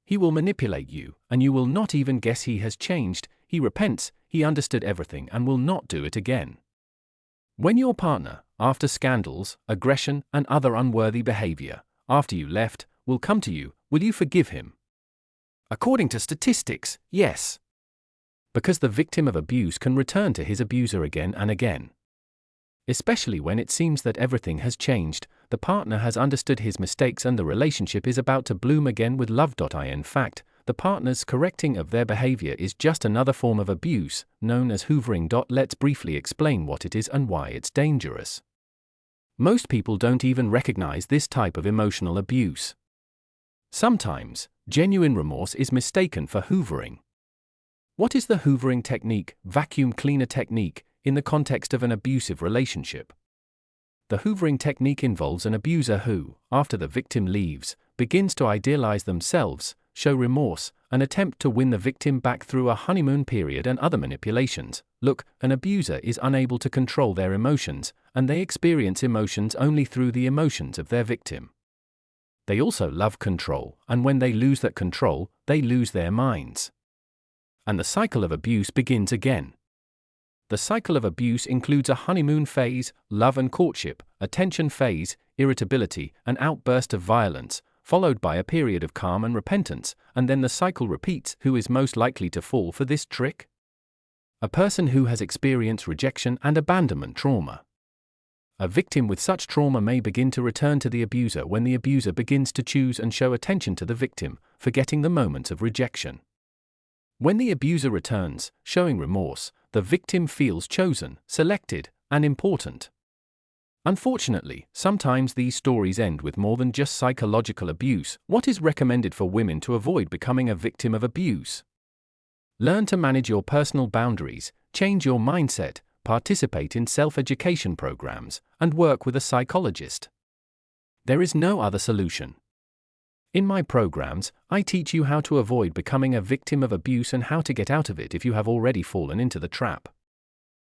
He will manipulate you, and you will not even guess he has changed. He repents, he understood everything and will not do it again. When your partner, after scandals, aggression, and other unworthy behavior, after you left, will come to you, will you forgive him? According to statistics, yes. Because the victim of abuse can return to his abuser again and again. Especially when it seems that everything has changed, the partner has understood his mistakes and the relationship is about to bloom again with love. In fact, the partner's correcting of their behavior is just another form of abuse, known as hoovering. Let's briefly explain what it is and why it's dangerous. Most people don't even recognize this type of emotional abuse. Sometimes, genuine remorse is mistaken for hoovering. What is the hoovering technique, vacuum cleaner technique, in the context of an abusive relationship? The hoovering technique involves an abuser who, after the victim leaves, begins to idealize themselves, show remorse, and attempt to win the victim back through a honeymoon period and other manipulations. Look, an abuser is unable to control their emotions, and they experience emotions only through the emotions of their victim. They also love control, and when they lose that control, they lose their minds. And the cycle of abuse begins again. The cycle of abuse includes a honeymoon phase, love and courtship, a tension phase, irritability, an outburst of violence, followed by a period of calm and repentance, and then the cycle repeats. Who is most likely to fall for this trick? A person who has experienced rejection and abandonment trauma. A victim with such trauma may begin to return to the abuser when the abuser begins to choose and show attention to the victim, forgetting the moments of rejection. When the abuser returns, showing remorse, the victim feels chosen, selected, and important. Unfortunately, sometimes these stories end with more than just psychological abuse. What is recommended for women to avoid becoming a victim of abuse? Learn to manage your personal boundaries, change your mindset, participate in self-education programs, and work with a psychologist. There is no other solution. In my programs, I teach you how to avoid becoming a victim of abuse and how to get out of it if you have already fallen into the trap.